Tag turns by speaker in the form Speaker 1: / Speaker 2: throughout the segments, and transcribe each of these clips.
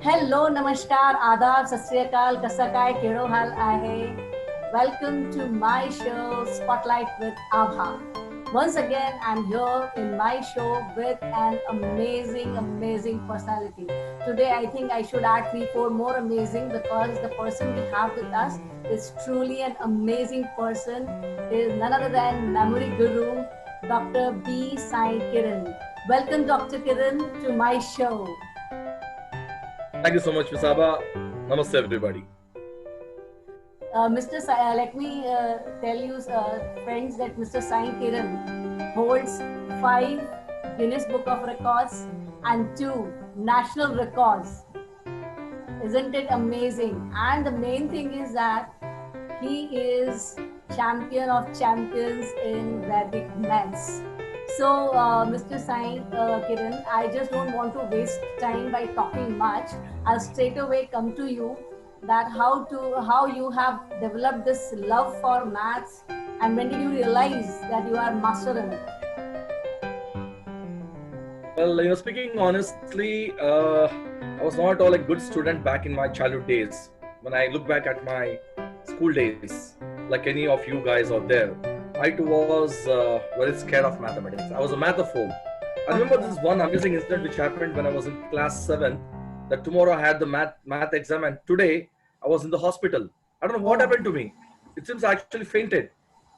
Speaker 1: Hello नमस्कार आदाब सत श्री अकाल कसा काय केड़ो हाल आहे. Welcome to my show Spotlight with Abha. Once again I'm here in my show with an amazing personality. Today I think I should add 3-4 more amazing because the person we have with us is truly an amazing person. He is none other than memory guru Dr. B. Sai Kiran. Welcome Dr. Kiran to my show.
Speaker 2: Thank you so much, Ms. Abha. Namaste, everybody.
Speaker 1: Mr. Sai, let me tell you, friends, that Mr. Sai Kiran holds 5 Guinness Book of Records and 2 national records. Isn't it amazing? And the main thing is that he is champion of champions in Vedic maths. So, Mr. Sai Kiran, I just don't want to waste time by talking much. I'll straight away come to you that how you have developed this love for maths and when did you realize that you are master in it?
Speaker 2: Well, speaking honestly, I was not at all a good student back in my childhood days. When I look back at my school days, like any of you guys out there, I too was very scared of mathematics. I was a mathophobe. I remember this one amazing incident which happened when I was in class 7. That tomorrow I had the math exam and today I was in the hospital. I don't know what happened to me. It seems I actually fainted.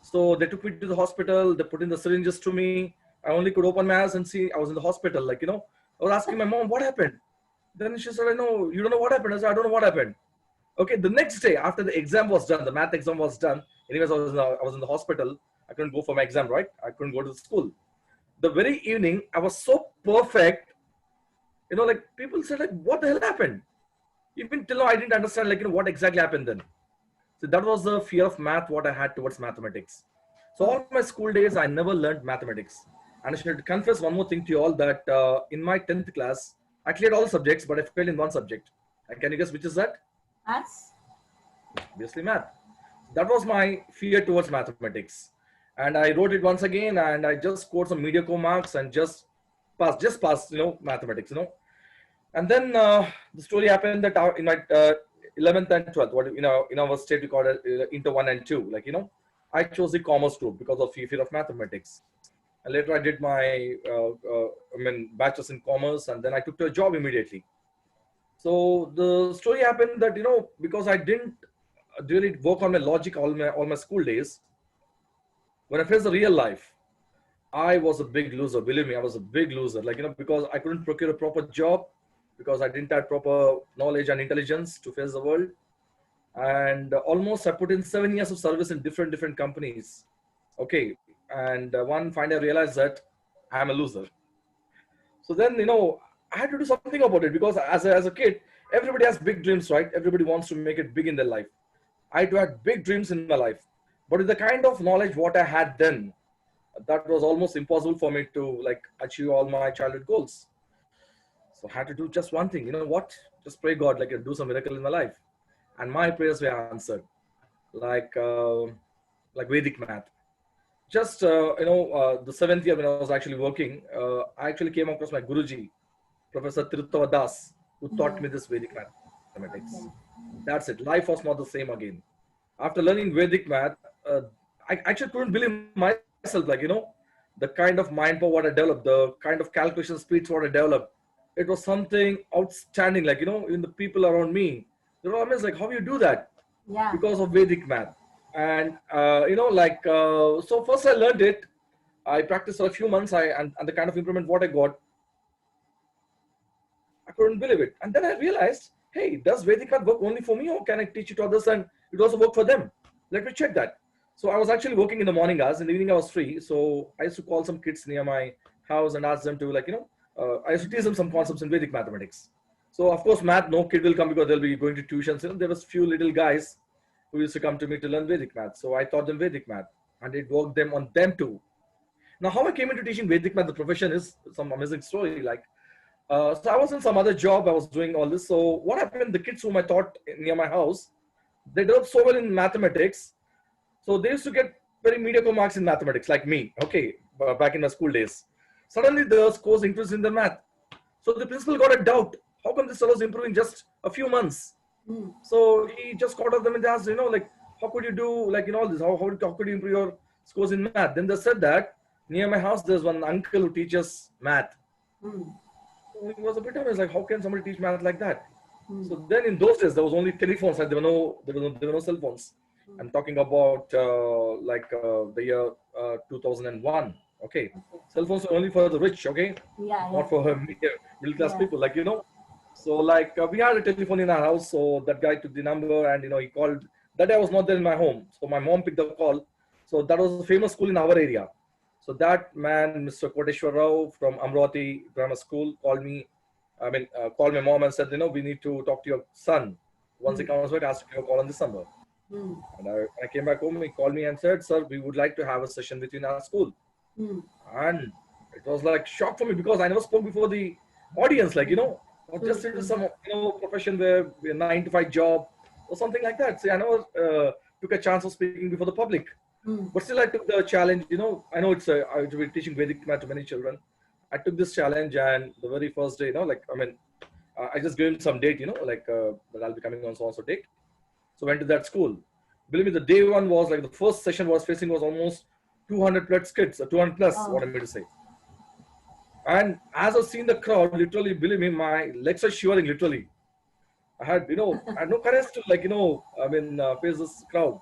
Speaker 2: So they took me to the hospital. They put in the syringes to me. I only could open my eyes and see I was in the hospital. I was asking my mom, what happened? Then she said, no, you don't know what happened. I said, I don't know what happened. Okay, the next day after the exam was done, the math exam was done. Anyways, I was in the hospital. I couldn't go for my exam, right? I couldn't go to the school. The very evening, I was so perfect. People said, what the hell happened? Even till now, I didn't understand, what exactly happened then. So that was the fear of math, what I had towards mathematics. So all my school days, I never learned mathematics. And I should confess one more thing to you all that in my 10th class, I cleared all the subjects, but I failed in one subject. And can you guess which is that?
Speaker 1: Maths.
Speaker 2: Obviously math. That was my fear towards mathematics. And I wrote it once again and I just scored some mediocre marks and just passed, mathematics, And then the story happened that in my 11th and 12th, in our state we call it Inter 1 and 2, I chose the commerce group because of fear of mathematics. And later I did my bachelor's in commerce and then I took to a job immediately. So the story happened that, because I didn't really work on my logic all my school days, when I faced the real life, I was a big loser. Believe me, I was a big loser. Because I couldn't procure a proper job, because I didn't have proper knowledge and intelligence to face the world. And almost I put in 7 years of service in different companies. Okay. And one fine day I realized that I'm a loser. So then, I had to do something about it because as a kid, everybody has big dreams, right? Everybody wants to make it big in their life. I too had big dreams in my life. But with the kind of knowledge what I had then, that was almost impossible for me to achieve all my childhood goals. So I had to do just one thing. You know what? Just pray God, do some miracle in my life. And my prayers were answered. Like Vedic math. Just, the 7th year when I was actually working, I actually came across my Guruji, Professor Tirutava Das, who taught me this Vedic mathematics. That's it. Life was not the same again. After learning Vedic math, I actually couldn't believe myself, the kind of mind power what I developed, the kind of calculation speeds what I developed. It was something outstanding, even the people around me, they were amazed, how you do that?
Speaker 1: Yeah.
Speaker 2: Because of Vedic math. And, so first I learned it. I practiced for a few months and the kind of improvement what I got, I couldn't believe it. And then I realized, hey, does Vedic math work only for me or can I teach it to others and it also work for them? Let me check that. So I was actually working in the morning hours. In the evening I was free. So I used to call some kids near my house and ask them to I used to teach them some concepts in Vedic mathematics. So of course math, no kid will come because they'll be going to tuitions. There was few little guys who used to come to me to learn Vedic math. So I taught them Vedic math and it worked on them too. Now how I came into teaching Vedic math, the profession is some amazing story. So I was in some other job, I was doing all this. So what happened, the kids whom I taught near my house, they developed so well in mathematics. So they used to get very mediocre marks in mathematics like me, okay, back in my school days. Suddenly the scores increased in the math. So the principal got a doubt. how come this fellow is improving just a few months?
Speaker 1: Mm.
Speaker 2: So he just caught up them and asked, like, how could you do like all this? How could you improve your scores in math? Then they said that near my house there's one uncle who teaches math.
Speaker 1: Mm.
Speaker 2: So he was a bit amazed, like, how can somebody teach math like that?
Speaker 1: Mm.
Speaker 2: So then in those days there was only telephones, and there were no cell phones. I'm talking about the year 2001. Okay, cell phones are only for the rich. Okay,
Speaker 1: Yeah,
Speaker 2: not for middle class
Speaker 1: yeah.
Speaker 2: people. So we had a telephone in our house. So that guy took the number, and he called. That day I was not there in my home, so my mom picked the call. So that was a famous school in our area. So that man, Mr. Koteshwar Rao from Amravati Grammar School, called my mom and said, we need to talk to your son. Once he comes back, ask him to call on this number.
Speaker 1: Mm.
Speaker 2: And when I came back home, he called me and said, sir, we would like to have a session with you in our school.
Speaker 1: Mm.
Speaker 2: And it was like shock for me because I never spoke before the audience, I was just into some, profession where a 9 to 5 job or something like that. So I never took a chance of speaking before the public.
Speaker 1: Mm.
Speaker 2: But still I took the challenge, I know I would be teaching Vedic math to many children. I took this challenge, and the very first day, I just gave him some date, that I'll be coming on so date. So went to that school. Believe me, the day one was like the first session was almost 200 plus kids, 200 plus, what I mean to say. And as I've seen the crowd, literally, believe me, my legs are shivering, literally. I had no courage to face this crowd.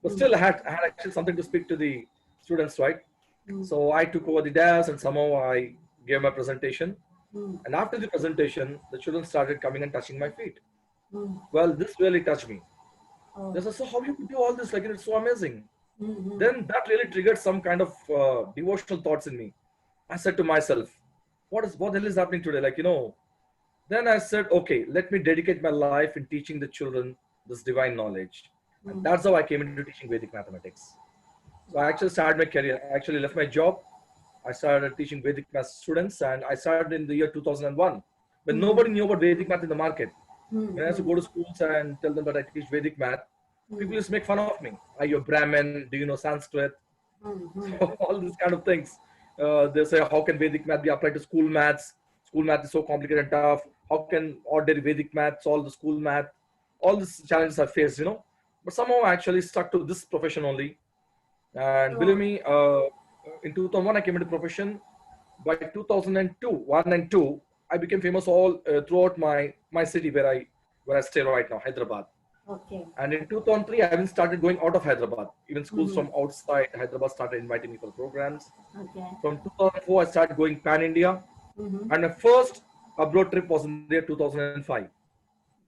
Speaker 2: But still, I had actually something to speak to the students, right? So I took over the desk and somehow I gave my presentation. And after the presentation, the children started coming and touching my feet. Well, this really touched me. They said, so how you could do all this? It's so amazing. Then that really triggered some kind of devotional thoughts in me. I said to myself, what the hell is happening today? Then I said, okay, let me dedicate my life in teaching the children this divine knowledge. And that's how I came into teaching Vedic mathematics. So I actually started my career. I actually left my job. I started teaching Vedic math students, and I started in the year 2001 when nobody knew about Vedic math in the market. When I used to go to schools and tell them that I teach Vedic math, people used to make fun of me. Are you a Brahmin? Do you know Sanskrit? All these kind of things. They say, how can Vedic math be applied to school maths? School math is so complicated and tough. How can ordinary Vedic math solve the school math? All these challenges I faced, But somehow I actually stuck to this profession only. And believe me, in 2001 I came into profession. By 2002, 1 and 2, I became famous all throughout my city where I stay right now, Hyderabad.
Speaker 1: Okay.
Speaker 2: And in 2003, I even started going out of Hyderabad. Even schools from outside Hyderabad started inviting me for programs.
Speaker 1: Okay.
Speaker 2: From 2004, I started going pan-India. And my first abroad trip was in the year 2005.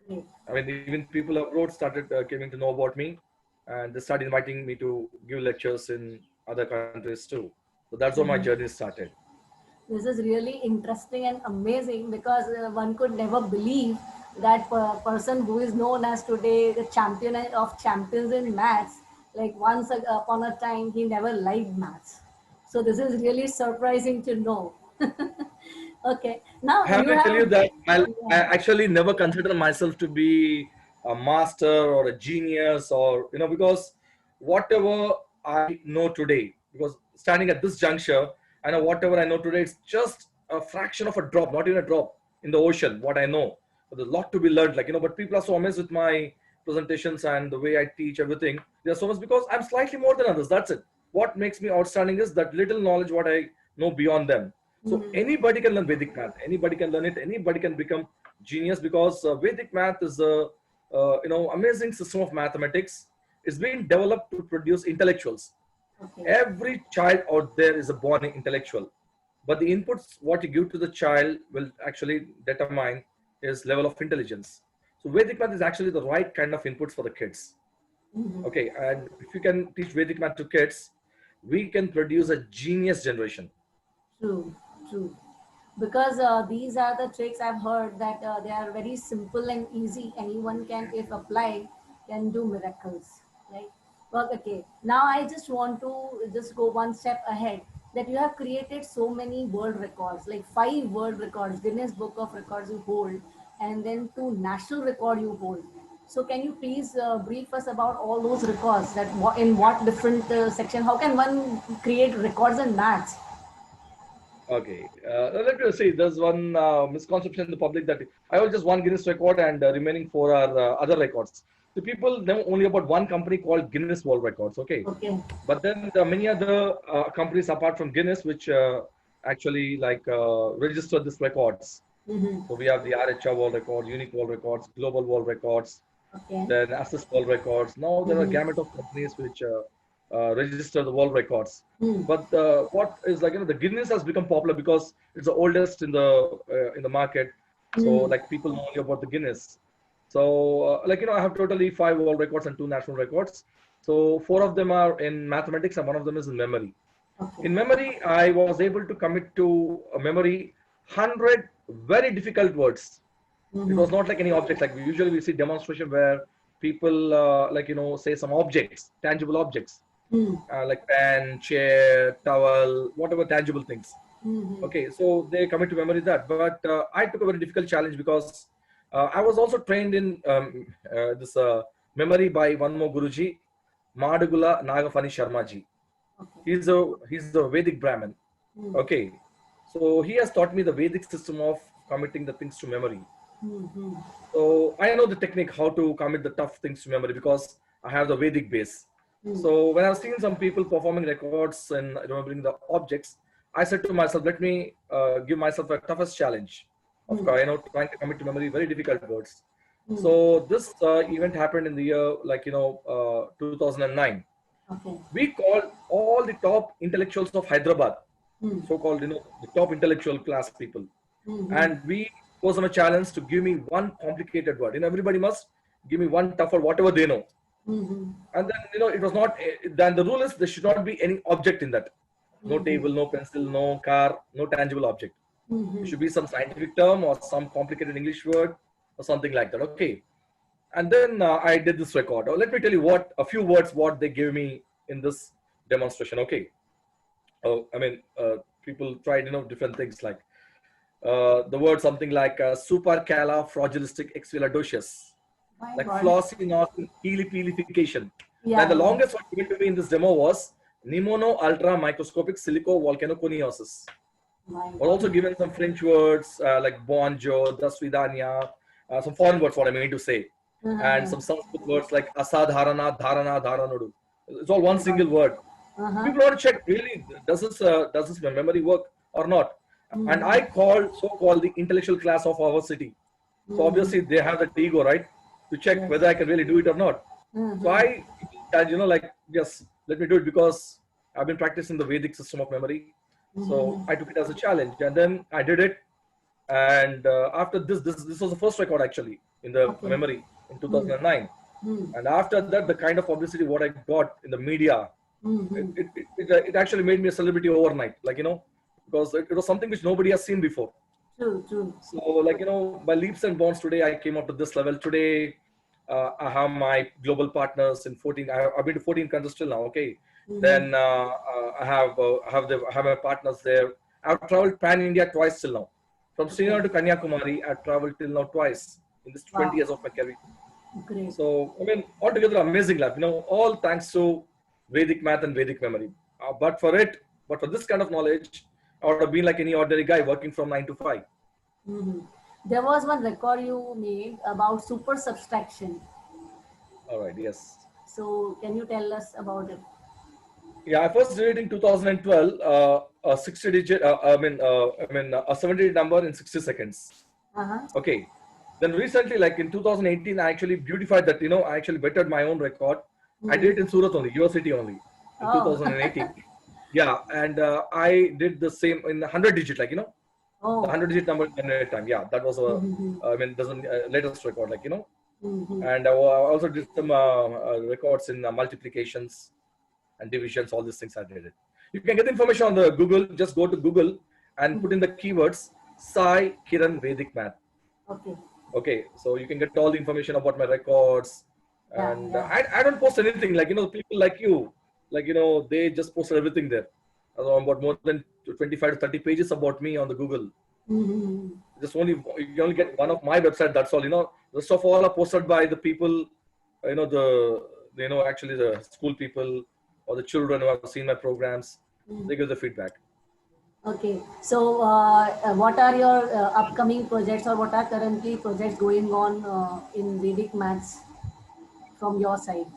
Speaker 1: Great.
Speaker 2: Even people abroad started coming to know about me. And they started inviting me to give lectures in other countries too. So that's how my journey started.
Speaker 1: This is really interesting and amazing because one could never believe that person who is known as today the champion of champions in maths, like once upon a time he never liked maths. So this is really surprising to know. Okay, now
Speaker 2: I have
Speaker 1: you
Speaker 2: to tell you
Speaker 1: have.
Speaker 2: that I actually never consider myself to be a master or a genius because whatever I know today, because standing at this juncture, I know whatever I know today, it's just a fraction of a drop, not even a drop in the ocean, what I know. But there's a lot to be learned, but people are so amazed with my presentations and the way I teach everything. They're so much because I'm slightly more than others. That's it. What makes me outstanding is that little knowledge, what I know beyond them. So anybody can learn Vedic math. Anybody can learn it. Anybody can become genius because Vedic math is a amazing system of mathematics. It's been developed to produce intellectuals.
Speaker 1: Okay.
Speaker 2: Every child out there is a born intellectual, but the inputs what you give to the child will actually determine his level of intelligence. So Vedic math is actually the right kind of inputs for the kids. Okay, and if you can teach Vedic math to kids, we can produce a genius generation.
Speaker 1: True, true. Because these are the tricks I've heard that they are very simple and easy. Anyone can, if applied, can do miracles, right? Well, okay. Now I just want to just go one step ahead. That you have created so many world records, like 5 world records, Guinness Book of Records you hold, and then 2 national record you hold. So can you please brief us about all those records? That in what different section? How can one create records in maths?
Speaker 2: Okay. Let me see. There's one misconception in the public that I have just one Guinness record and remaining four are other records. The people know only about one company called Guinness World Records. Okay.
Speaker 1: Okay.
Speaker 2: But then there are many other companies apart from Guinness which actually like register these records.
Speaker 1: Mm-hmm.
Speaker 2: So we have the RHR World Record, Unique World Records, Global World Records,
Speaker 1: Okay.
Speaker 2: then Assist World Records. Now there are a
Speaker 1: Mm-hmm.
Speaker 2: gamut of companies which register the world records.
Speaker 1: Mm.
Speaker 2: But what is like the Guinness has become popular because it's the oldest in the market. So
Speaker 1: Mm.
Speaker 2: like people know only about the Guinness. So like I have totally five world records and two national records. So four of them are in mathematics and one of them is in memory.
Speaker 1: Okay.
Speaker 2: In memory, I was able to commit to a memory 100 very difficult words. It was
Speaker 1: Mm-hmm.
Speaker 2: not like any objects. Like usually we see demonstration where people say some objects, tangible objects,
Speaker 1: Mm.
Speaker 2: like pen, chair, towel, whatever tangible things.
Speaker 1: Mm-hmm.
Speaker 2: Okay, so they commit to memory that. But I took a very difficult challenge because I was also trained in this memory by one more Guruji, Madugula Nagafani Sharmaji.
Speaker 1: Okay.
Speaker 2: He's a Vedic Brahmin.
Speaker 1: Mm.
Speaker 2: Okay, so he has taught me the Vedic system of committing the things to memory.
Speaker 1: Mm-hmm.
Speaker 2: So I know the technique how to commit the tough things to memory because I have the Vedic base.
Speaker 1: Mm.
Speaker 2: So when I've seen some people performing records and remembering the objects, I said to myself, let me give myself a toughest challenge of trying to commit to memory very difficult words.
Speaker 1: Mm.
Speaker 2: So this event happened in the year 2009.
Speaker 1: Okay.
Speaker 2: We called all the top intellectuals of Hyderabad,
Speaker 1: Mm.
Speaker 2: so-called the top intellectual class people,
Speaker 1: Mm-hmm.
Speaker 2: and we posed them a challenge to give me one complicated word. Everybody must give me one tougher, whatever they know.
Speaker 1: Mm-hmm.
Speaker 2: And then it was not. Then the rule is there should not be any object in that. No
Speaker 1: Mm-hmm.
Speaker 2: table, no pencil, no car, no tangible object.
Speaker 1: Mm-hmm.
Speaker 2: It should be some scientific term or some complicated English word or something like that. Okay. And then I did this record. Let me tell you a few words what they gave me in this demonstration. Okay. People tried different things like the word something like supercalifragilisticexpialidocious,
Speaker 1: My
Speaker 2: like
Speaker 1: God.
Speaker 2: flossing or helipilification.
Speaker 1: Yeah.
Speaker 2: And the
Speaker 1: Yeah.
Speaker 2: longest one given to me in this demo was pneumono ultra microscopic silico volcanoconiosis.
Speaker 1: My
Speaker 2: We're also
Speaker 1: God.
Speaker 2: given some French words like bonjour, dasvidania, some foreign words, what I mean to say, and some Sanskrit words like asadharana, dharana, dharanudu. It's all one single word.
Speaker 1: Uh-huh.
Speaker 2: People want to check really does this memory work or not. And I called so-called the intellectual class of our city. So obviously they have that ego, right, to check whether I can really do it or not.
Speaker 1: Mm-hmm.
Speaker 2: So I, yes, let me do it because I've been practicing the Vedic system of memory. So I took it as a challenge, and then I did it. And after this was the first record actually in the memory in 2009. And after that, the kind of publicity what I got in the media, it actually made me a celebrity overnight. Because it was something which nobody has seen before.
Speaker 1: True, true.
Speaker 2: So by leaps and bounds today, I came up to this level. Today, I have my global partners in 14. I've been to 14 countries till now. Okay. Then I have my partners there. I've traveled pan India twice till now. From Srinagar to Kanyakumari, I've traveled till now twice in this 20 years of my career.
Speaker 1: Great.
Speaker 2: So altogether amazing life. All thanks to Vedic math and Vedic memory. But for this kind of knowledge, I would have been like any ordinary guy working from 9 to 5.
Speaker 1: There was one record you made about super subtraction.
Speaker 2: All right. Yes.
Speaker 1: So can you tell us about it?
Speaker 2: Yeah, I first did it in 2012. A 60-digit. A 70-digit number in 60 seconds. Okay. Then recently, like in 2018, I actually beautified that. I actually bettered my own record. I did it in Surat only, your city only, in 2018. Yeah, and I did the same in 100-digit, the 100-digit number in a time. Yeah, that was the latest record, And I also did some records in multiplications and divisions. All these things I did it. You can get the information on the Google. Just go to Google and put in the keywords Sai Kiran Vedic Math. Okay, so you can get all the information about my records. And I don't post anything people like you, they just posted everything there. About more than 25 to 30 pages about me on the Google. You can only get one of my website. That's all. Rest of all are posted by the people, actually the school people or the children who have seen my programs. They give the feedback.
Speaker 1: Okay. So, what are your upcoming projects, or what are currently projects going on in Vedic maths from your side?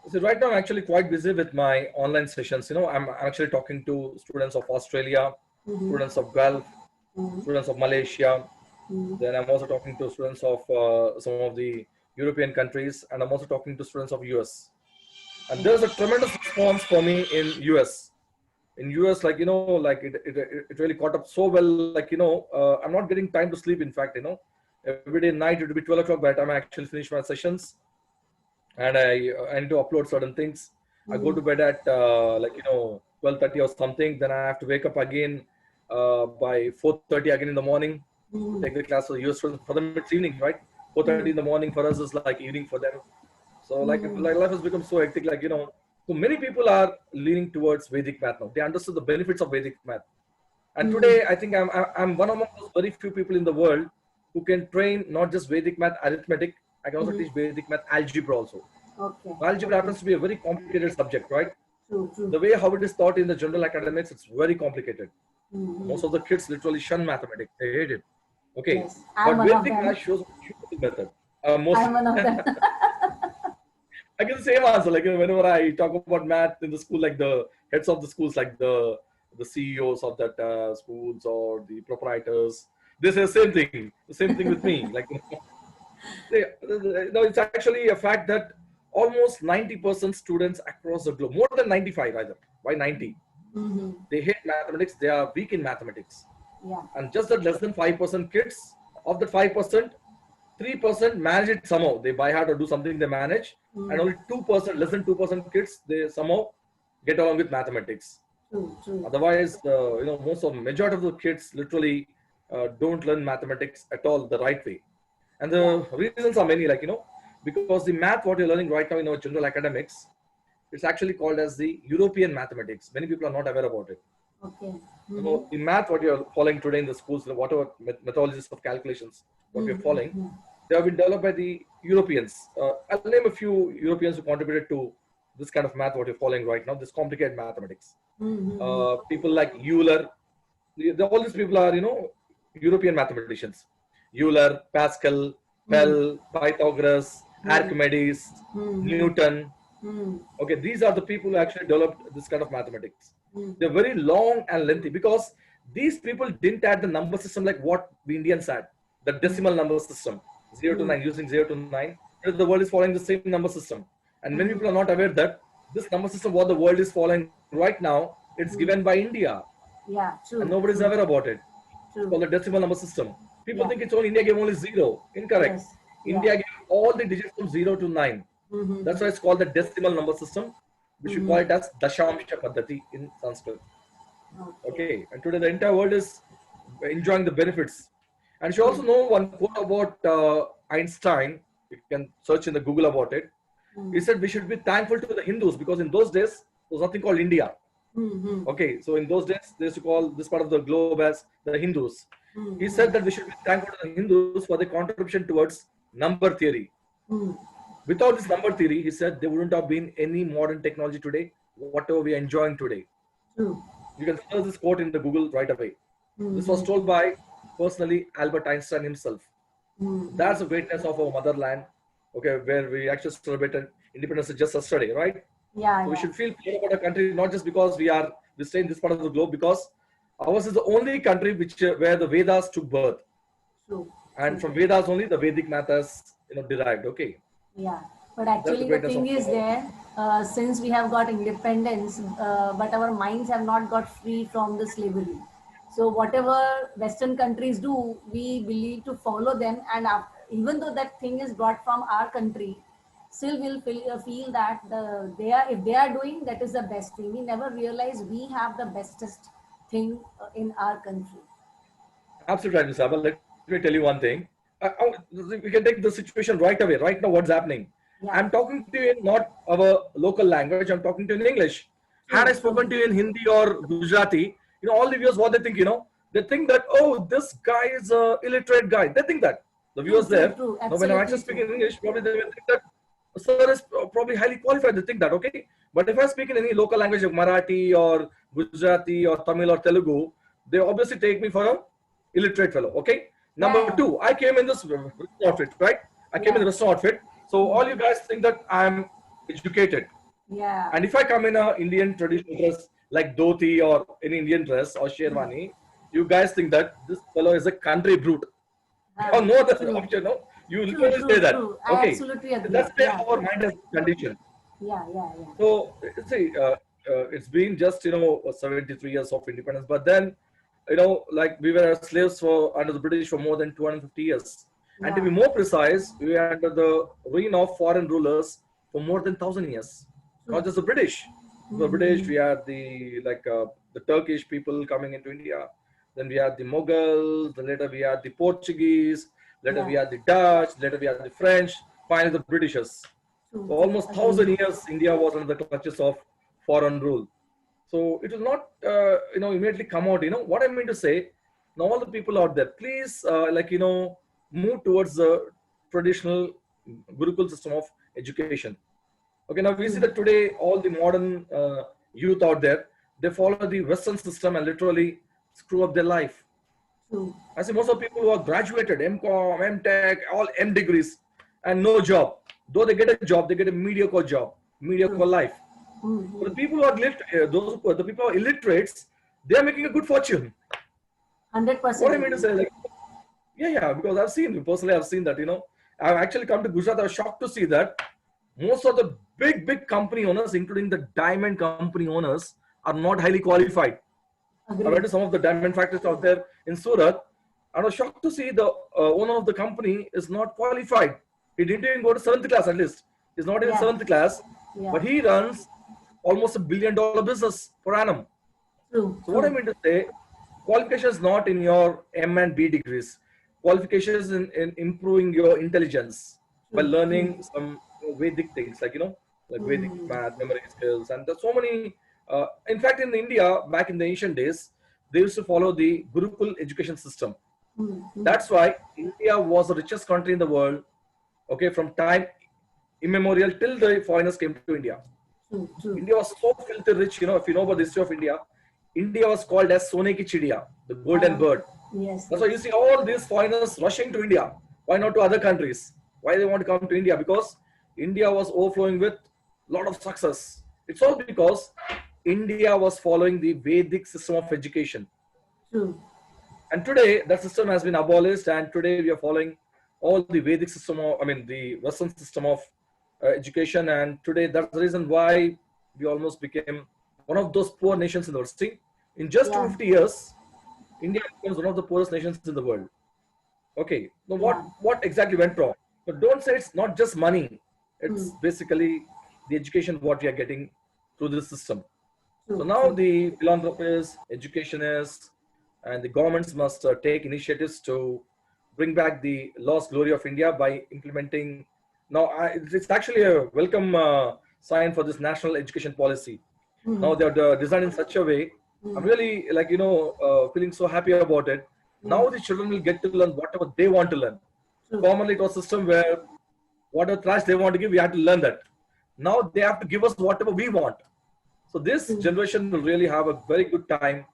Speaker 2: So right now I'm actually quite busy with my online sessions. I'm actually talking to students of Australia,
Speaker 1: Mm-hmm.
Speaker 2: students of Gulf,
Speaker 1: Mm-hmm.
Speaker 2: students of Malaysia.
Speaker 1: Mm-hmm.
Speaker 2: Then I'm also talking to students of some of the European countries, and I'm also talking to students of US. And there's a tremendous response for me in US. In US, like like it really caught up so well. Like I'm not getting time to sleep. In fact, every day night it will be 12 o'clock by the time I actually finish my sessions, and I need to upload certain things. I go
Speaker 1: Mm-hmm.
Speaker 2: to bed at 12:30 or something. Then I have to wake up again by 4:30 again in the morning to
Speaker 1: Mm-hmm.
Speaker 2: take the class for the US students. For them it's evening, right? 4:30 in the morning for us is like evening for them. So
Speaker 1: Mm-hmm.
Speaker 2: like life has become so hectic. Like so many people are leaning towards Vedic math now. They understood the benefits of Vedic math. And
Speaker 1: Mm-hmm.
Speaker 2: today, I think I'm one among those very few people in the world who can train not just Vedic math arithmetic. I can also
Speaker 1: Mm-hmm.
Speaker 2: teach Vedic math algebra also.
Speaker 1: Okay.
Speaker 2: Algebra
Speaker 1: Okay.
Speaker 2: happens to be a very complicated subject, right?
Speaker 1: True. True.
Speaker 2: The way how it is taught in the general academics, it's very complicated.
Speaker 1: Mm-hmm.
Speaker 2: Most of the kids literally shun mathematics. They hate it. Okay.
Speaker 1: Yes, I'm
Speaker 2: But
Speaker 1: one of
Speaker 2: Vedic math
Speaker 1: them.
Speaker 2: shows a method. Most
Speaker 1: I'm one of them.
Speaker 2: I get the same answer. Like whenever I talk about math in the school, like the heads of the schools, like the CEOs of that schools or the proprietors, they say the same thing. The same thing with me. Like no, it's actually a fact that almost 90% students across the globe, more than 95 either. Why 90?
Speaker 1: Mm-hmm.
Speaker 2: They hate mathematics. They are weak in mathematics,
Speaker 1: Yeah.
Speaker 2: and just that less than 5% kids of the 5%, 3% manage it somehow. They buy hard or do something they manage, and
Speaker 1: Mm.
Speaker 2: only 2%, less than 2% kids, they somehow get along with mathematics.
Speaker 1: True. True.
Speaker 2: Otherwise, most of majority of the kids literally don't learn mathematics at all the right way. And
Speaker 1: Yeah.
Speaker 2: the reasons are many, like because the math what you're learning right now in our general academics, it's actually called as the European mathematics. Many people are not aware about it.
Speaker 1: Okay. Mm-hmm.
Speaker 2: The math what you're following today in the schools, whatever methodologies of calculations, what we're following,
Speaker 1: Mm-hmm.
Speaker 2: they have been developed by the Europeans. I'll name a few Europeans who contributed to this kind of math what you're following right now, this complicated mathematics.
Speaker 1: Mm-hmm.
Speaker 2: People like Euler, all these people are, European mathematicians. Euler, Pascal, Pell, Pythagoras, Archimedes,
Speaker 1: Mm-hmm.
Speaker 2: Newton.
Speaker 1: Mm-hmm.
Speaker 2: Okay, these are the people who actually developed this kind of mathematics.
Speaker 1: Mm-hmm.
Speaker 2: They're very long and lengthy because these people didn't add the number system like what we Indians had, the decimal number system, 0 to 9, using 0 to 9. The world is following the same number system. And many people are not aware that this number system, what the world is following right now, it's given by India.
Speaker 1: Yeah.
Speaker 2: And
Speaker 1: True.
Speaker 2: nobody's
Speaker 1: True.
Speaker 2: aware about it. It's
Speaker 1: True.
Speaker 2: called the decimal number system. People
Speaker 1: Yeah.
Speaker 2: think it's only India gave only 0. Incorrect.
Speaker 1: Yes. Yeah.
Speaker 2: India gave all the digits from 0 to 9.
Speaker 1: Mm-hmm.
Speaker 2: That's why it's called the decimal number system, which we call it as Dashamsha Paddhati in Sanskrit.
Speaker 1: Okay.
Speaker 2: Okay, and today the entire world is enjoying the benefits. And you also know one quote about Einstein. You can search in the Google about it. He said we should be thankful to the Hindus because in those days there was nothing called India.
Speaker 1: Mm-hmm.
Speaker 2: Okay, so in those days they used to call this part of the globe as the Hindus. He said that we should be thankful to the Hindus for their contribution towards number theory.
Speaker 1: Mm.
Speaker 2: Without this number theory, he said there wouldn't have been any modern technology today, whatever we are enjoying today.
Speaker 1: True.
Speaker 2: You can search this quote in the Google right away. This was told by personally Albert Einstein himself. That's the greatness of our motherland. Okay, where we actually celebrated independence just yesterday, right?
Speaker 1: Yeah.
Speaker 2: So we
Speaker 1: Yeah.
Speaker 2: should feel proud about our country, not just because we stay in this part of the globe, because ours is the only country which where the Vedas took birth,
Speaker 1: True.
Speaker 2: and from Vedas only the Vedic math has derived. Okay,
Speaker 1: Yeah, but
Speaker 2: that's the
Speaker 1: actually the
Speaker 2: greatness
Speaker 1: thing
Speaker 2: of
Speaker 1: is there, since we have got independence, but our minds have not got free from the slavery. So whatever Western countries do, we believe to follow them, and even though that thing is brought from our country, still we'll feel that if they are doing, that is the best thing. We never realize we have the bestest thing in our country.
Speaker 2: absolutely right, Mr. Abha. Let me tell you one thing. We can take the situation right away. Right now, what's happening? I'm
Speaker 1: Yeah,
Speaker 2: talking to you in not our local language. I'm talking to you in English. Had I
Speaker 1: true,
Speaker 2: spoken
Speaker 1: true,
Speaker 2: to you in Hindi or Gujarati, all the viewers, what they think, they think that, oh, this guy is a illiterate guy. They think that. The
Speaker 1: true,
Speaker 2: viewers
Speaker 1: true,
Speaker 2: there.
Speaker 1: true,
Speaker 2: Now, when I'm actually
Speaker 1: absolutely
Speaker 2: speaking
Speaker 1: true.
Speaker 2: in English, probably they will think that sir is probably highly qualified. They think that, okay. But if I speak in any local language of Marathi or Gujarati or Tamil or Telugu, they obviously take me for a illiterate fellow. Okay. Number
Speaker 1: Yeah.
Speaker 2: two, I came in this Western outfit, right? I came in the Western outfit. So all you guys think that I'm educated.
Speaker 1: Yeah.
Speaker 2: And if I come in a Indian traditional dress like dhoti or any Indian dress or sherwani, you guys think that this fellow is a country brute. Or no other
Speaker 1: True.
Speaker 2: option, no? You
Speaker 1: True,
Speaker 2: literally say
Speaker 1: true,
Speaker 2: that.
Speaker 1: true. I
Speaker 2: Okay.
Speaker 1: absolutely agree.
Speaker 2: That's where
Speaker 1: Yeah.
Speaker 2: our mind is conditioned.
Speaker 1: Yeah, yeah, yeah.
Speaker 2: So, see, it's been just, 73 years of independence. But then, like we were slaves under the British for more than 250 years. And to be
Speaker 1: Yeah.
Speaker 2: more precise, we were under the reign of foreign rulers for more than 1,000 years. Not just the British. The British, we had the Turkish people coming into India. Then we had the Mughals. Then later we had the Portuguese. Later we
Speaker 1: Yeah.
Speaker 2: had the Dutch. Later we had the French. Finally, the Britishers.
Speaker 1: True.
Speaker 2: For almost 1,000 years, India was under the clutches of foreign rule. So it will not, immediately come out. What I mean to say, now all the people out there, please, move towards the traditional Gurukul system of education. Okay, now we see that today all the modern youth out there, they follow the Western system and literally screw up their life.
Speaker 1: True.
Speaker 2: I see most of the people who are graduated, M.Com, M.Tech, all M degrees, and no job. Though they get a job, they get a mediocre job, mediocre life. But the people who are the people who are illiterates, they are making a good fortune.
Speaker 1: 100%.
Speaker 2: What I mean to say, because I've seen that. I've actually come to Gujarat. I was shocked to see that most of the big company owners, including the diamond company owners, are not highly qualified. I went to some of the diamond factories out there in Surat, and I was shocked to see the owner of the company is not qualified. He didn't even go to 7th class at least. He's not in 7th class, but he runs almost $1 billion business per annum.
Speaker 1: True.
Speaker 2: So what I mean to say, qualification is not in your M and B degrees. Qualification is in improving your intelligence by learning some Vedic things like Vedic math, memory skills, and there's so many. In fact, in India, back in the ancient days, they used to follow the Gurukul education system. That's why India was the richest country in the world. Okay, from time immemorial till the foreigners came to India.
Speaker 1: True.
Speaker 2: India was so filthy rich. If you know about the history of India, India was called as Sone ki Chidiya, the golden bird.
Speaker 1: Yes.
Speaker 2: That's why you see all these foreigners rushing to India. Why not to other countries? Why they want to come to India? Because India was overflowing with a lot of success. It's all because India was following the Vedic system of education.
Speaker 1: True.
Speaker 2: And today that system has been abolished, and today we are following all the Vedic system the Western system of education. And today that's the reason why we almost became one of those poor nations in the world. See, in just 250 years, India becomes one of the poorest nations in the world. Okay, now what exactly went wrong? But don't say it's not just money. It's basically the education what we are getting through this system. So now the philanthropists, educationists, and the governments must take initiatives to bring back the lost glory of India by implementing. Now, it's actually a welcome sign for this national education policy. Now they're designed in such a way. I'm really feeling so happy about it. Now the children will get to learn whatever they want to learn. Formerly it was a system where whatever trash they want to give, we had to learn that. Now they have to give us whatever we want. So this generation will really have a very good time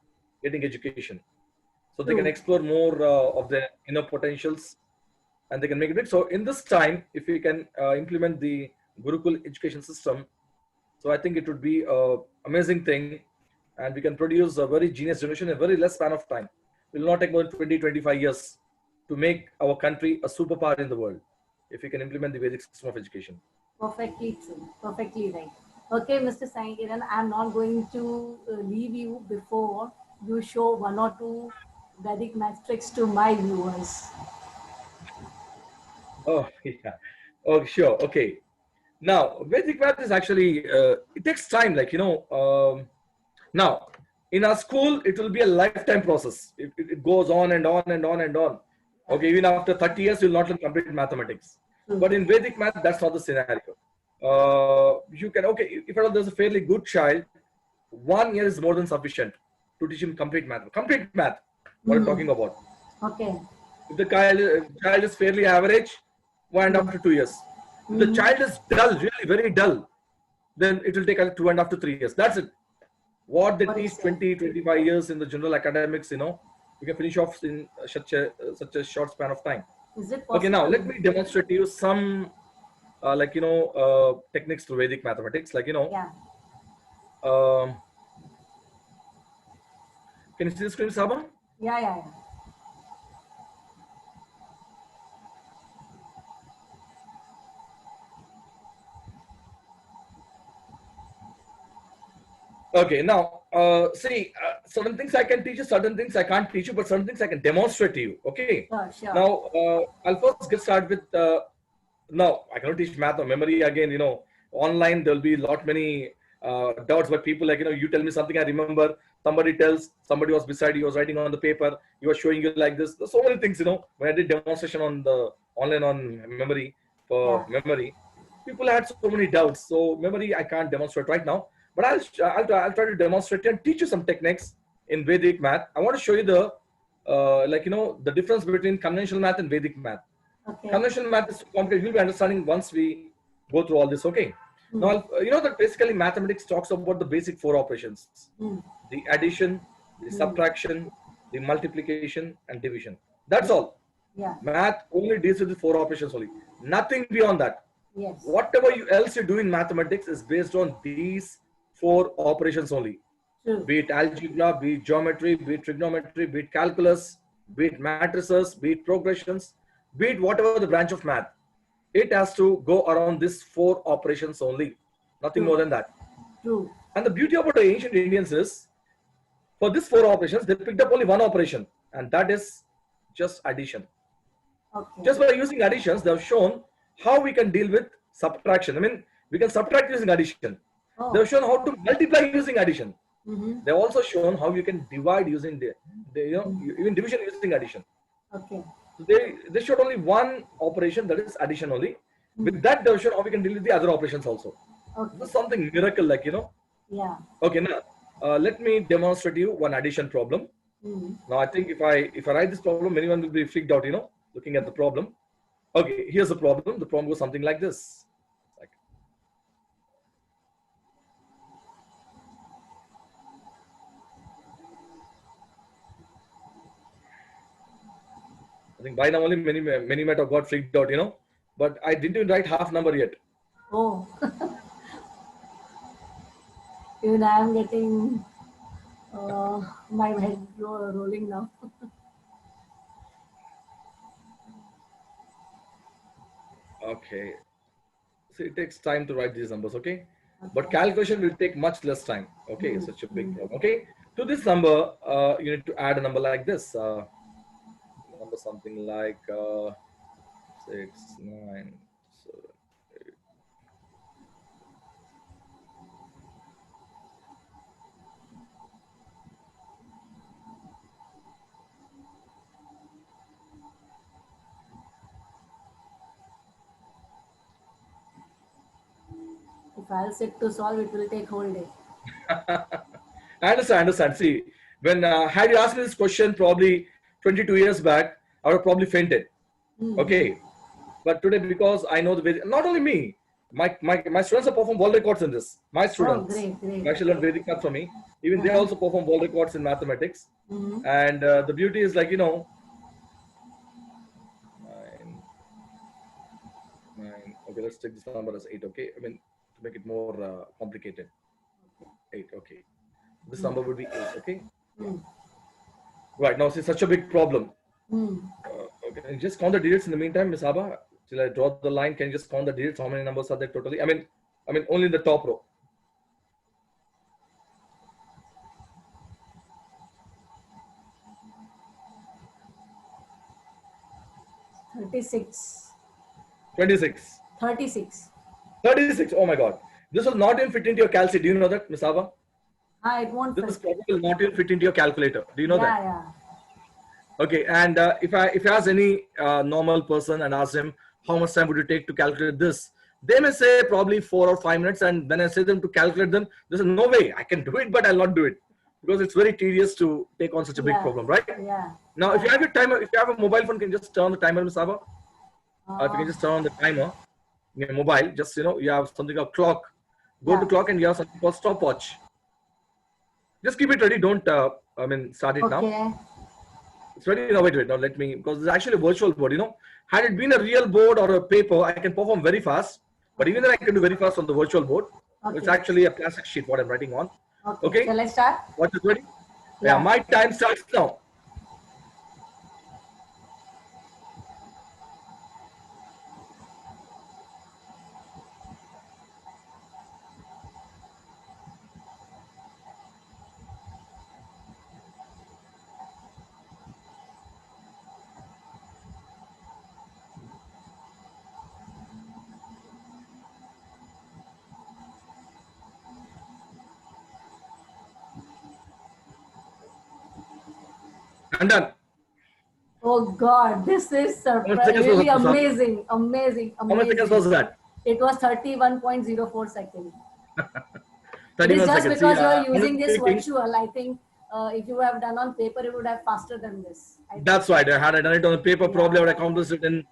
Speaker 2: getting education. So they can explore more of their inner potentials, and they can make it big. So in this time, if we can implement the Gurukul education system, so I think it would be an amazing thing, and we can produce a very genius generation in a very less span of time. It will not take more than 20, 25 years to make our country a superpower in the world if we can implement the Vedic system of education.
Speaker 1: Perfectly true. Perfectly right. Okay, Mr. Sai Kiran, I'm not going to leave you before you show one or two Vedic math tricks to my viewers.
Speaker 2: Oh, yeah. Oh, sure. Okay. Now, Vedic math is actually, it takes time. Now, in our school, it will be a lifetime process. It goes on and on and on and on. Okay, even after 30 years, you'll not learn complete mathematics. But in Vedic math, that's not the scenario. You can, if there's a fairly good child, 1 year is more than sufficient to teach him complete math. Complete math, what I'm talking about.
Speaker 1: Okay.
Speaker 2: If the child is fairly average, 1.5 to 2 years. If the child is dull, really very dull, then it will take 2.5 to 3 years. That's it. What they
Speaker 1: What
Speaker 2: teach
Speaker 1: is it?
Speaker 2: 20, 25 years in the general academics, you can finish off in such a short span of time.
Speaker 1: Is it
Speaker 2: Okay, now let
Speaker 1: possible?
Speaker 2: me demonstrate to you some techniques through Vedic mathematics.
Speaker 1: Yeah.
Speaker 2: Um, can you see the screen, Saba?
Speaker 1: Yeah, yeah, yeah.
Speaker 2: Okay, now see, certain things I can teach you, certain things I can't teach you, but certain things I can demonstrate to you. Okay.
Speaker 1: Sure, sure.
Speaker 2: Now I'll first get started with. No, I cannot teach math or memory again. Online there'll be lot many doubts, but people you tell me something I remember. Somebody tells somebody was beside you, was writing on the paper. He was showing you like this. There's so many things. When I did demonstration on the online on memory for
Speaker 1: Yeah.
Speaker 2: memory, people had so many doubts. So memory I can't demonstrate right now, but I'll try to demonstrate and teach you some techniques in Vedic math. I want to show you the the difference between conventional math and Vedic math.
Speaker 1: Okay.
Speaker 2: Conventional math is complicated. You'll be understanding once we go through all this. Okay. Now you know that basically mathematics talks about the basic four operations: the addition, the subtraction, the multiplication, and division. That's all.
Speaker 1: Yeah.
Speaker 2: Math only deals with the four operations only. Nothing beyond that.
Speaker 1: Yes.
Speaker 2: Whatever else you do in mathematics is based on these four operations only.
Speaker 1: True.
Speaker 2: Be it algebra, be it geometry, be it trigonometry, be it calculus, be it matrices, be it progressions, be it whatever the branch of math. It has to go around these four operations only. Nothing more than that.
Speaker 1: True.
Speaker 2: And the beauty about the ancient Indians is, for these four operations, they picked up only one operation, and that is just addition.
Speaker 1: Okay.
Speaker 2: Just by using additions, they have shown how we can deal with subtraction. I mean, we can subtract using addition.
Speaker 1: Oh.
Speaker 2: They have shown how to multiply using addition.
Speaker 1: Mm-hmm.
Speaker 2: They have also shown how you can divide using even division using addition.
Speaker 1: Okay.
Speaker 2: So they showed only one operation, that is addition only. With that, they have shown how we can deal with the other operations also.
Speaker 1: Okay.
Speaker 2: This is something miracle,
Speaker 1: Yeah.
Speaker 2: Okay, now let me demonstrate you one addition problem. Now I think if I write this problem, anyone will be freaked out, looking at the problem. Okay, here's the problem. The problem goes something like this. I think by now only many might have got freaked out, but I didn't even write half number yet.
Speaker 1: Oh. Even I am getting my head rolling now.
Speaker 2: Okay. So it takes time to write these numbers, okay? But calculation will take much less time. Okay, such a big problem. Okay. To this number, you need to add a number like this. Number something like 6, 9, 7, 8.
Speaker 1: If I'll sit to solve, it will take whole day.
Speaker 2: I understand. See, when had you asked me this question probably 22 years back, I would have probably fainted. Okay. But today, because I know the Vedic, not only me, my students have performed world records in this. My students,
Speaker 1: great.
Speaker 2: actually learned Vedic math from me. Even they also perform world records in mathematics. And the beauty is 9. Okay, let's take this number as 8. Okay, I mean to make it more complicated. 8. Okay, this number would be 8. Okay. Right now, see, such a big problem. Okay, just count the digits in the meantime, Miss Abha. Till I draw the line, can you just count the digits? How many numbers are there totally? I mean only in the top row.
Speaker 1: 36.
Speaker 2: 26.
Speaker 1: 36.
Speaker 2: 36. Oh my God. This will not even fit into your calci. Do you know that, Miss Abha?
Speaker 1: It won't
Speaker 2: This
Speaker 1: fit.
Speaker 2: problem will not even fit into your calculator. Do you know that?
Speaker 1: Yeah.
Speaker 2: Okay. And if I ask any normal person and ask them how much time would it take to calculate this, they may say probably 4 or 5 minutes. And when I say them to calculate them, they say no way, I can do it, but I'll not do it because it's very tedious to take on such a big problem, right?
Speaker 1: Yeah.
Speaker 2: Now, if you have your timer, if you have a mobile phone, can you just turn on the timer, Miss Abha? If you can just turn on the timer in your mobile, just you have something called clock. Go to clock and you have something called stopwatch. Just keep it ready. Don't, start it now.
Speaker 1: Okay.
Speaker 2: It's ready now. Wait. Now let me, because it's actually a virtual board. Had it been a real board or a paper, I can perform very fast. But even then, I can do very fast on the virtual board. It's
Speaker 1: Okay.
Speaker 2: actually a plastic sheet what I'm writing on. Okay.
Speaker 1: Shall I start?
Speaker 2: Watch it ready.
Speaker 1: Yeah.
Speaker 2: My time starts now. I'm done.
Speaker 1: Oh God, this is
Speaker 2: How many seconds was
Speaker 1: really
Speaker 2: that, Prasad?
Speaker 1: amazing, amazing,
Speaker 2: How many seconds
Speaker 1: amazing.
Speaker 2: was that?
Speaker 1: It was 31.04 seconds. It
Speaker 2: 31
Speaker 1: is just
Speaker 2: seconds.
Speaker 1: because
Speaker 2: See,
Speaker 1: you are using
Speaker 2: honestly
Speaker 1: this
Speaker 2: speaking,
Speaker 1: virtual. I think if you have done on paper, it would have faster than this.
Speaker 2: that's right. Had I done it on the paper, probably I would
Speaker 1: Yeah.
Speaker 2: accomplish it in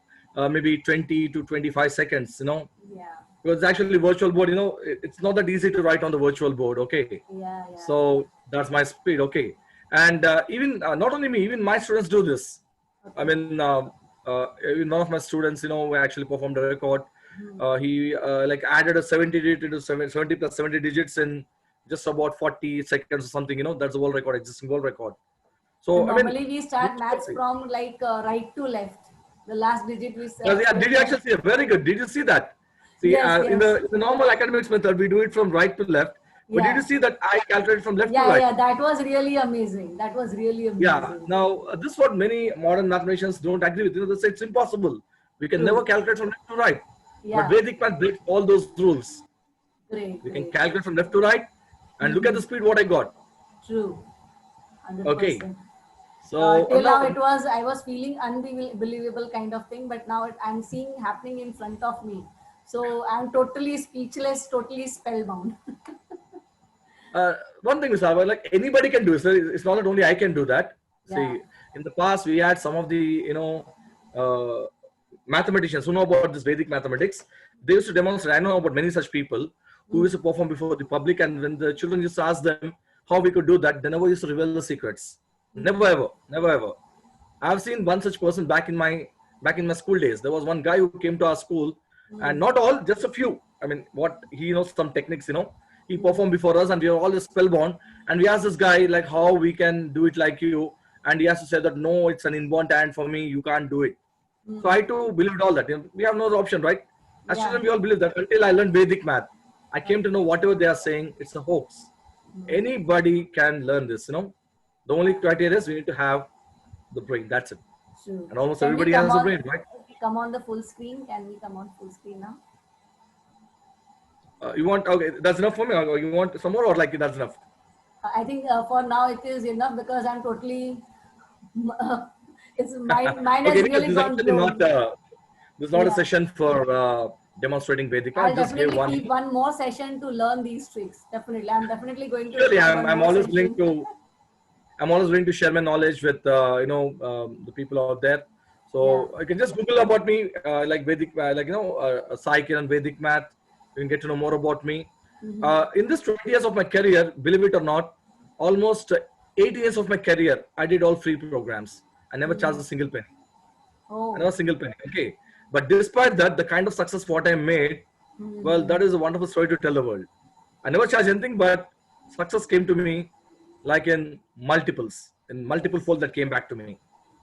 Speaker 2: maybe 20 to 25 seconds.
Speaker 1: Yeah,
Speaker 2: Because actually virtual board, it's not that easy to write on the virtual board. Okay.
Speaker 1: yeah.
Speaker 2: So that's my speed. Okay. And even not only me, even my students do this. I mean, even one of my students, actually performed a record. He added a 70 digit to 70 plus 70 digits in just about 40 seconds or something. That's the world record, existing world record. So
Speaker 1: And normally we start
Speaker 2: this-
Speaker 1: maths from right to left. The last digit we start.
Speaker 2: yeah, did you actually see it? Very good. Did you see that? See,
Speaker 1: Yes,
Speaker 2: in the normal academics method, we do it from right to left. But
Speaker 1: Yeah.
Speaker 2: did you see that I calculated from left to
Speaker 1: Yeah,
Speaker 2: right?
Speaker 1: yeah, that was really amazing. That was really amazing.
Speaker 2: Yeah. Now, this is what many modern mathematicians don't agree with. They say it's impossible. We can
Speaker 1: True.
Speaker 2: never calculate from left to right.
Speaker 1: Yeah.
Speaker 2: But Vedic math breaks all those rules.
Speaker 1: Great.
Speaker 2: We can
Speaker 1: great.
Speaker 2: calculate from left to right, and look at the speed what I got.
Speaker 1: True. 100%.
Speaker 2: Okay. So
Speaker 1: Till now
Speaker 2: now,
Speaker 1: it was, I was feeling unbelievable kind of thing, but now I'm seeing happening in front of me. So I'm totally speechless, totally spellbound.
Speaker 2: one thing is, like anybody can do it. So it's not that only I can do that.
Speaker 1: Yeah.
Speaker 2: See, in the past we had some of the mathematicians who know about this Vedic mathematics. They used to demonstrate. I know about many such people who used to perform before the public, and when the children used to ask them how we could do that, they never used to reveal the secrets. Never ever, never ever. I've seen one such person back in my school days. There was one guy who came to our school, and not all, just a few. I mean, what he knows some techniques. He performed before us, and we were all just spellbound. And we asked this guy like how we can do it like you, and he has to say that no, it's an inborn talent for me. You can't do it. So I too believed all that. We have no other option, right? As
Speaker 1: Yeah.
Speaker 2: children, we all believe that until I learned Vedic math. I came to know whatever they are saying, it's a hoax. Anybody can learn this. The only criteria is we need to have the brain. That's it.
Speaker 1: True.
Speaker 2: And almost
Speaker 1: Can we
Speaker 2: everybody
Speaker 1: come
Speaker 2: has a
Speaker 1: on-
Speaker 2: brain, right?
Speaker 1: Come on the full screen. Can we come on full screen now?
Speaker 2: You want, okay, that's enough for me, or you want some more, or like that's enough?
Speaker 1: I think for now it is enough because I'm totally. It's mine has
Speaker 2: Okay,
Speaker 1: really
Speaker 2: this is
Speaker 1: gone
Speaker 2: actually
Speaker 1: blown.
Speaker 2: this is not a
Speaker 1: Yeah.
Speaker 2: session for demonstrating Vedic.
Speaker 1: I'll
Speaker 2: Just give
Speaker 1: definitely
Speaker 2: one.
Speaker 1: keep one more session to learn these tricks. Definitely, I'm definitely going to.
Speaker 2: Surely,
Speaker 1: have one
Speaker 2: I'm
Speaker 1: more
Speaker 2: always
Speaker 1: session.
Speaker 2: willing to. I'm always willing to share my knowledge with the people out there. So
Speaker 1: Yeah.
Speaker 2: I can just Google about me, like Vedic, Sai Kiran Vedic math. You can get to know more about me. In this 20 years of my career, believe it or not, almost 8 years of my career, I did all free programs. I never charged a single penny.
Speaker 1: Oh,
Speaker 2: Not a single penny. Okay. But despite that, the kind of success what I made, well, that is a wonderful story to tell the world. I never charged anything, but success came to me like in multiple fold that came back to me.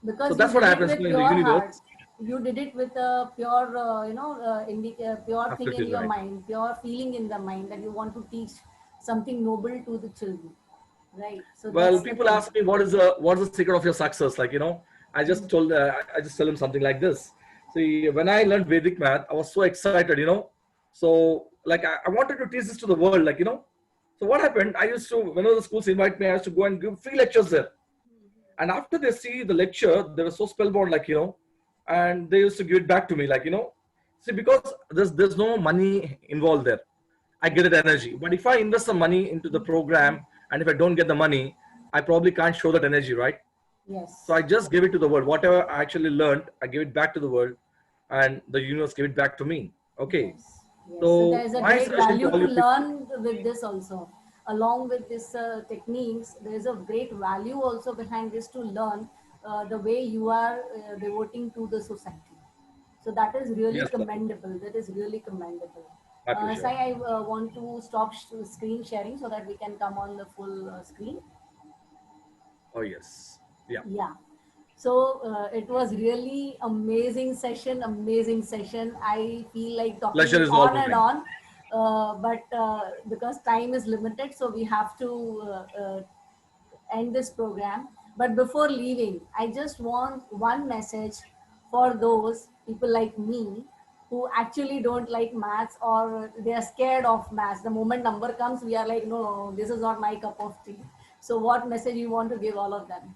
Speaker 1: because
Speaker 2: So that's
Speaker 1: you
Speaker 2: what
Speaker 1: did
Speaker 2: happens
Speaker 1: it with
Speaker 2: in the
Speaker 1: your heart.
Speaker 2: universe.
Speaker 1: You did it with a pure, pure thing
Speaker 2: Absolutely
Speaker 1: in your
Speaker 2: right.
Speaker 1: mind, pure feeling in the mind that you want to teach something noble to the children, right? So
Speaker 2: Well,
Speaker 1: that's the
Speaker 2: people
Speaker 1: thing.
Speaker 2: ask me what's the secret of your success? I just I just tell them something like this. See, when I learned Vedic math, I was so excited. So I wanted to teach this to the world. So what happened? I used to, whenever the schools invite me, I used to go and give free lectures there. And after they see the lecture, they were so spellbound, and they used to give it back to me, see, because there's no money involved there. I get that energy. But if I invest some money into the program, and if I don't get the money, I probably can't show that energy, right?
Speaker 1: Yes.
Speaker 2: So I just give it to the world. Whatever I actually learned, I give it back to the world, and the universe gave it back to me. Okay.
Speaker 1: Yes. Yes. So
Speaker 2: So
Speaker 1: there is a
Speaker 2: my
Speaker 1: great
Speaker 2: suggestion
Speaker 1: value
Speaker 2: to all
Speaker 1: to
Speaker 2: you people,
Speaker 1: learn with this also. along with this techniques, there is a great value also behind this to learn the way you are devoting to the society. So that is really
Speaker 2: Yes, ma'am.
Speaker 1: commendable. That is really commendable.
Speaker 2: My pleasure.
Speaker 1: Sai, I want to stop screen sharing so that we can come on the full screen.
Speaker 2: Oh, yes. Yeah.
Speaker 1: Yeah. So it was really amazing session, amazing session. I feel like
Speaker 2: Pleasure
Speaker 1: talking
Speaker 2: is all
Speaker 1: on and
Speaker 2: mine.
Speaker 1: on, but because time is limited, so we have to end this program. But before leaving, I just want one message for those people like me who actually don't like maths or they are scared of maths. The moment number comes, we are like, no, no, this is not my cup of tea. So, what message you want to give all of them?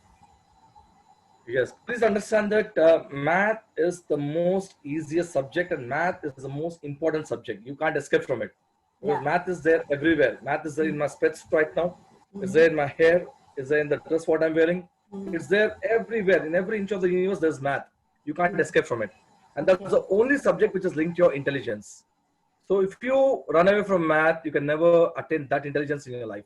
Speaker 2: Yes, please understand that math is the most easiest subject and math is the most important subject. You can't escape from it because
Speaker 1: Yeah.
Speaker 2: math is there everywhere. Math is there in my specs right now. It's
Speaker 1: Mhm.
Speaker 2: there in my hair. It's there in the dress what I'm wearing.
Speaker 1: Mhm.
Speaker 2: It's there everywhere. In every inch of the universe, there's math. You can't
Speaker 1: Mhm.
Speaker 2: escape from it. And that's
Speaker 1: Okay.
Speaker 2: the only subject which is linked to your intelligence. So if you run away from math, you can never attain that intelligence in your life.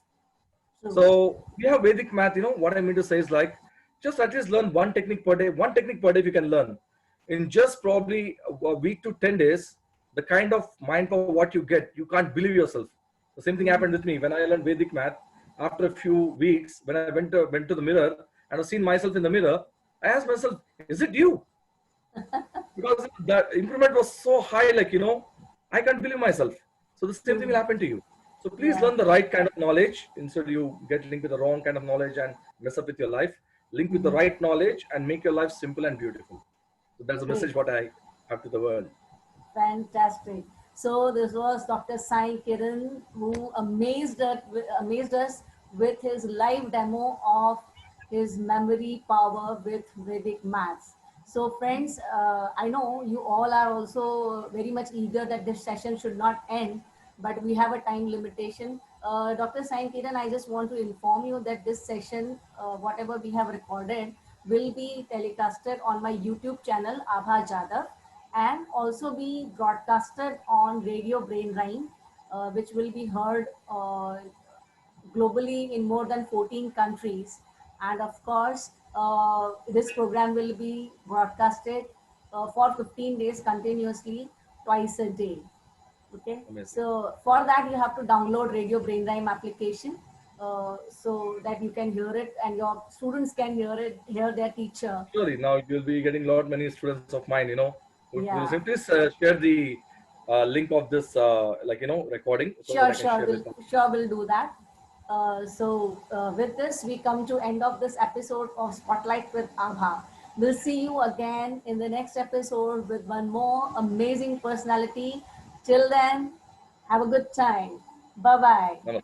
Speaker 1: True.
Speaker 2: So we have Vedic math, what I mean to say is like, just at least learn one technique per day. One technique per day you can learn. In just probably a week to 10 days, the kind of mind power what you get, you can't believe yourself. The same thing happened with me when I learned Vedic math. After a few weeks, when I went to the mirror and I seen myself in the mirror, I asked myself, is it you? Because the improvement was so high, like, I can't believe myself. So the same thing will
Speaker 1: True.
Speaker 2: happen to you. So please
Speaker 1: Yeah.
Speaker 2: learn the right kind of knowledge instead you get linked with the wrong kind of knowledge and mess up with your life. Link with the
Speaker 1: Mhm.
Speaker 2: right knowledge and make your life simple and beautiful. So that's the
Speaker 1: Great.
Speaker 2: message what I have to the world.
Speaker 1: Fantastic. So this was Dr. Sai Kiran who amazed us with his live demo of his memory power with Vedic maths. So friends, I know you all are also very much eager that this session should not end, but we have a time limitation. Dr. Sai Kiran, I just want to inform you that this session, whatever we have recorded, will be telecasted on my YouTube channel, Abha Jadav, and also be broadcasted on Radio Brain Rhyme, which will be heard globally in more than 14 countries. And of course, this program will be broadcasted for 15 days continuously, twice a day. Okay,
Speaker 2: Amazing.
Speaker 1: so for that you have to download Radio Brain Rhyme application so that you can hear it and your students can hear their teacher.
Speaker 2: Surely now you'll be getting a lot many students of mine, will
Speaker 1: Yeah.
Speaker 2: simply share the link of this recording so that I
Speaker 1: Sure,
Speaker 2: can share with
Speaker 1: sure, we'll do that. With this, we come to end of this episode of Spotlight with Abha. We'll see you again in the next episode with one more amazing personality. Till then, have a good time. Bye bye.
Speaker 2: them.